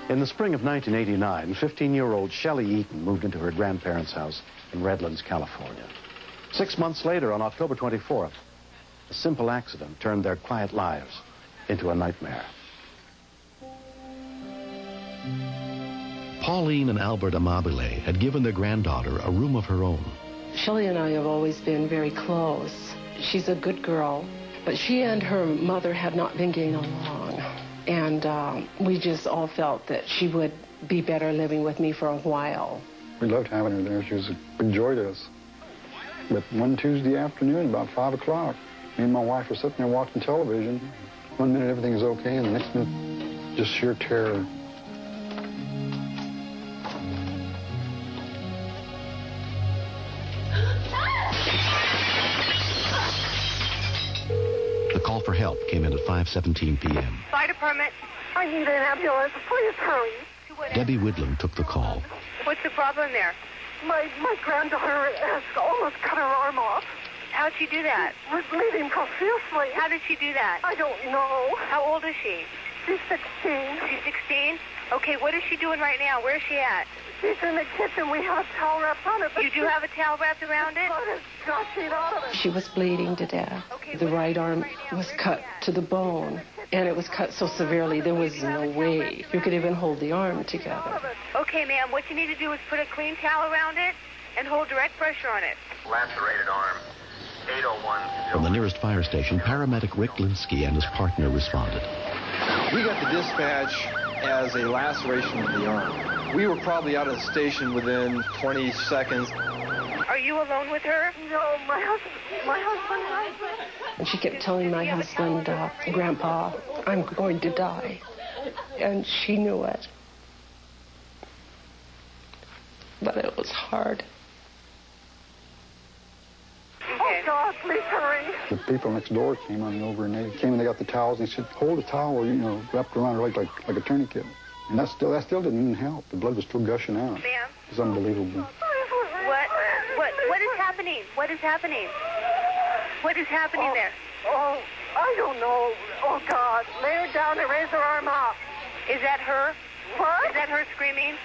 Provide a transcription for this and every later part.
In the spring of 1989, 15-year-old Shelley Eaton moved into her grandparents' house in Redlands, California. 6 months later, on October 24th, a simple accident turned their quiet lives into a nightmare. Pauline and Albert Amabile had given their granddaughter a room of her own. Shelley and I have always been very close. She's a good girl, but she and her mother have not been getting along. And we just all felt that she would be better living with me for a while. We loved having her there. She was a big joy to us. But one Tuesday afternoon, about 5 o'clock, me and my wife were sitting there watching television. One minute everything was okay, and the next minute, just sheer terror. The call for help came in at 5:17 p.m. Fire department. I need an ambulance. Please hurry. Debbie Whitlam took the call. What's the problem there? My granddaughter has almost cut her arm off. How'd she do that? Was bleeding profusely. How did she do that? I don't know. How old is she? She's 16. She's 16? Okay, what is she doing right now? Where's she at? She's in the kitchen. We have a towel wrapped on it. You do have a towel wrapped around it? Blood is gushing out of it. She was bleeding to death. The right arm was cut to the bone, and it was cut so severely there was no way you could even hold the arm together. Okay, ma'am, what you need to do is put a clean towel around it and hold direct pressure on it. Lacerated arm, 801. From the nearest fire station, paramedic Rick Linsky and his partner responded. We got the dispatch as a laceration of the arm. We were probably out of the station within 20 seconds. Are you alone with her? No, my husband. And she kept telling my husband, Grandpa, I'm going to die. And she knew it. But it was hard. Oh, God, please hurry. The people next door came running over, and they came and they got the towels, and they said, hold the towel, wrapped around her like a tourniquet. And that still didn't even help. The blood was still gushing out. Ma'am? It was unbelievable. What is happening? What is happening? What is happening there? Oh, I don't know. Oh, God. Lay her down and raise her arm up. Is that her? What? Is that her screaming?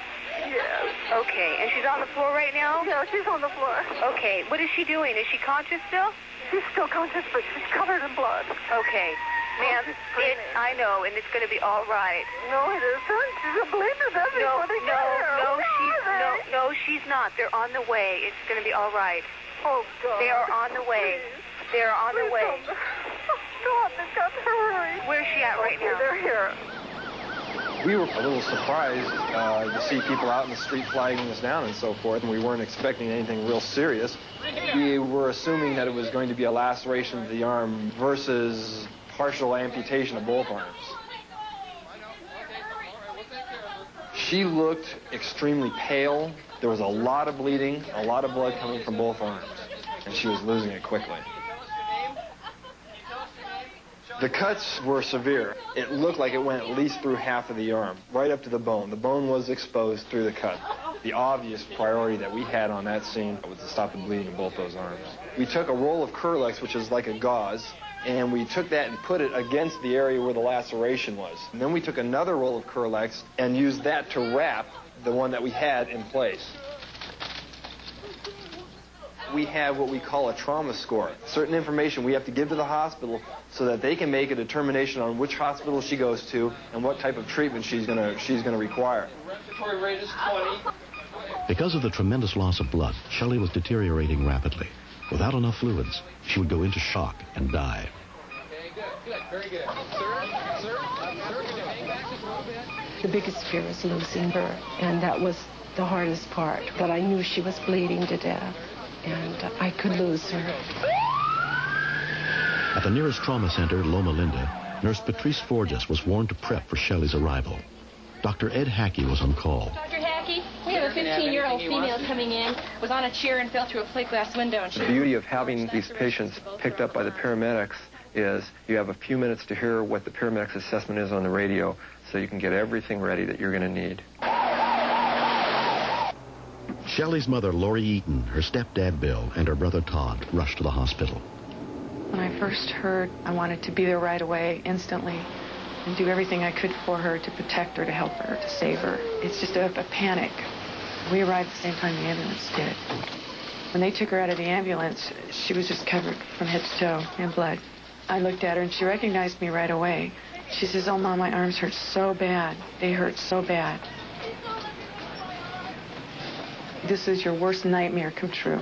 Yes. Okay, and she's on the floor right now? Yeah, she's on the floor. Okay, what is she doing? Is she conscious still? She's still conscious, but she's covered in blood. Okay. Ma'am, I know, and it's going to be all right. No, it isn't. She's bleeding to death. No, she's not. They're on the way. It's going to be all right. Oh, God. They are on the way. They are on the way. God, they've got to hurry. Where's she at right now? They're here. We were a little surprised to see people out in the street flagging us down and so forth, and we weren't expecting anything real serious. We were assuming that it was going to be a laceration of the arm versus partial amputation of both arms. She looked extremely pale. There was a lot of bleeding, a lot of blood coming from both arms, and she was losing it quickly. The cuts were severe. It looked like it went at least through half of the arm, right up to the bone. The bone was exposed through the cut. The obvious priority that we had on that scene was to stop the bleeding in both those arms. We took a roll of Kerlix, which is like a gauze, and we took that and put it against the area where the laceration was. And then we took another roll of Kerlix and used that to wrap the one that we had in place. We have what we call a trauma score. Certain information we have to give to the hospital so that they can make a determination on which hospital she goes to and what type of treatment she's gonna require. Respiratory rate is 20. Because of the tremendous loss of blood, Shelley was deteriorating rapidly. Without enough fluids, she would go into shock and die. Okay, good, very good. Sir, hang back just a little bit. The biggest fear was losing her, and that was the hardest part, that I knew she was bleeding to death, and I could lose her. At the nearest trauma center, Loma Linda, Nurse Patrice Forges was warned to prep for Shelley's arrival. Dr. Ed Hackey was on call. Dr. Hackey, we have a 15-year-old female coming in, was on a chair and fell through a plate glass window. And the beauty of having these patients picked up by the paramedics is you have a few minutes to hear what the paramedics' assessment is on the radio so you can get everything ready that you're going to need. Shelley's mother, Lori Eaton, her stepdad, Bill, and her brother, Todd, rushed to the hospital. When I first heard, I wanted to be there right away, instantly. and do everything I could for her to protect her, to help her, to save her. It's just a panic. We arrived at the same time the ambulance did. When they took her out of the ambulance, she was just covered from head to toe in blood. I looked at her and she recognized me right away. She says, "Oh, Mom, my arms hurt so bad. They hurt so bad." This is your worst nightmare come true.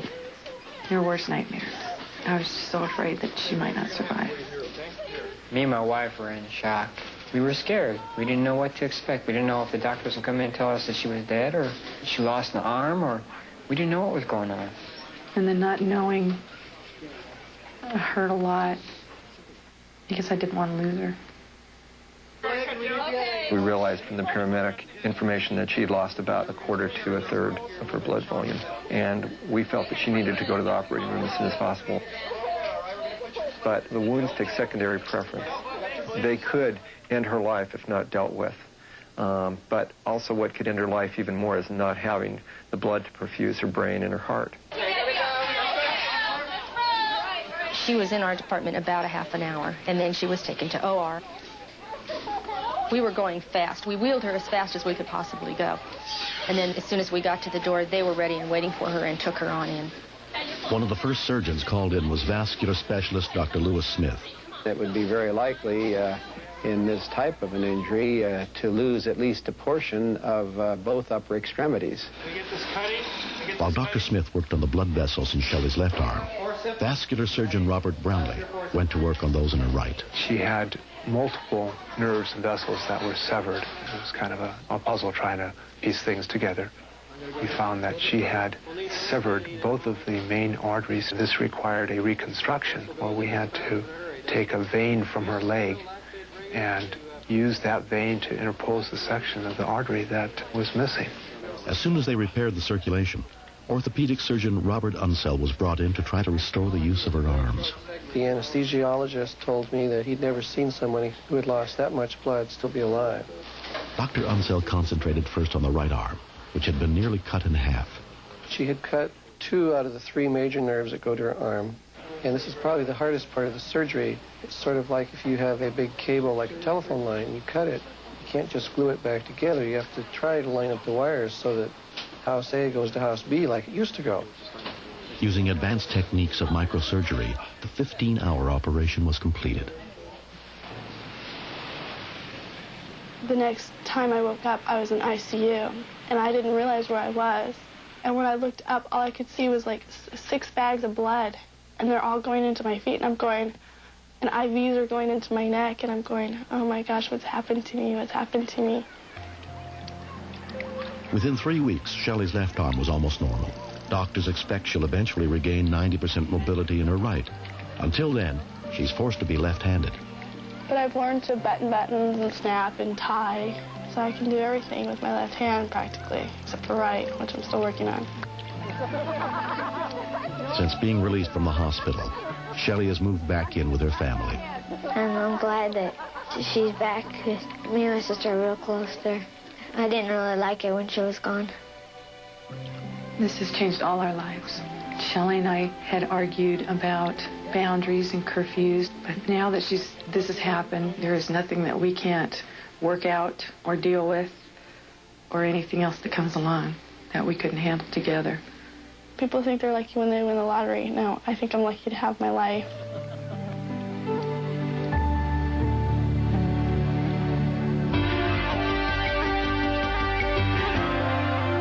Your worst nightmare. I was just so afraid that she might not survive. Me and my wife were in shock. We were scared. We didn't know what to expect. We didn't know if the doctors would come in and tell us that she was dead or she lost an arm, or we didn't know what was going on. And then not knowing hurt a lot because I didn't want to lose her. We realized from the paramedic information that she had lost about a quarter to a third of her blood volume. And we felt that she needed to go to the operating room as soon as possible. But the wounds take secondary preference. They could end her life if not dealt with. But also what could end her life even more is not having the blood to perfuse her brain and her heart. She was in our department about a half an hour, and then she was taken to OR. We were going fast. We wheeled her as fast as we could possibly go. And then as soon as we got to the door, they were ready and waiting for her and took her on in. One of the first surgeons called in was vascular specialist Dr. Lewis Smith. It would be very likely in this type of an injury to lose at least a portion of both upper extremities. While Dr. Smith worked on the blood vessels in Shelley's left arm, vascular surgeon Robert Brownlee went to work on those in her right. She had multiple nerves and vessels that were severed. It was kind of a puzzle trying to piece things together. We found that she had severed both of the main arteries. This required a reconstruction where we had to take a vein from her leg and use that vein to interpose the section of the artery that was missing. As soon as they repaired the circulation, orthopedic surgeon Robert Unseld was brought in to try to restore the use of her arms. The anesthesiologist told me that he'd never seen somebody who had lost that much blood still be alive. Dr. Unseld concentrated first on the right arm, which had been nearly cut in half. She had cut 2 out of the 3 major nerves that go to her arm. And this is probably the hardest part of the surgery. It's sort of like if you have a big cable like a telephone line, you cut it. You can't just glue it back together. You have to try to line up the wires so that house A goes to house B like it used to go. Using advanced techniques of microsurgery, the 15-hour operation was completed. The next time I woke up, I was in ICU, and I didn't realize where I was. And when I looked up, all I could see was like 6 bags of blood, and they're all going into my feet, and I'm going, and IVs are going into my neck, and I'm going, oh my gosh, what's happened to me? What's happened to me? Within 3 weeks, Shelley's left arm was almost normal. Doctors expect she'll eventually regain 90% mobility in her right. Until then, she's forced to be left-handed. But I've learned to button buttons and snap and tie, so I can do everything with my left hand practically, except for right, which I'm still working on. Since being released from the hospital, Shelley has moved back in with her family. And I'm glad that she's back. Me and my sister are real close there. I didn't really like it when she was gone. This has changed all our lives. Shelley and I had argued about boundaries and curfews, but now that this has happened, there is nothing that we can't work out or deal with or anything else that comes along that we couldn't handle together. People think they're lucky when they win the lottery. No, I think I'm lucky to have my life.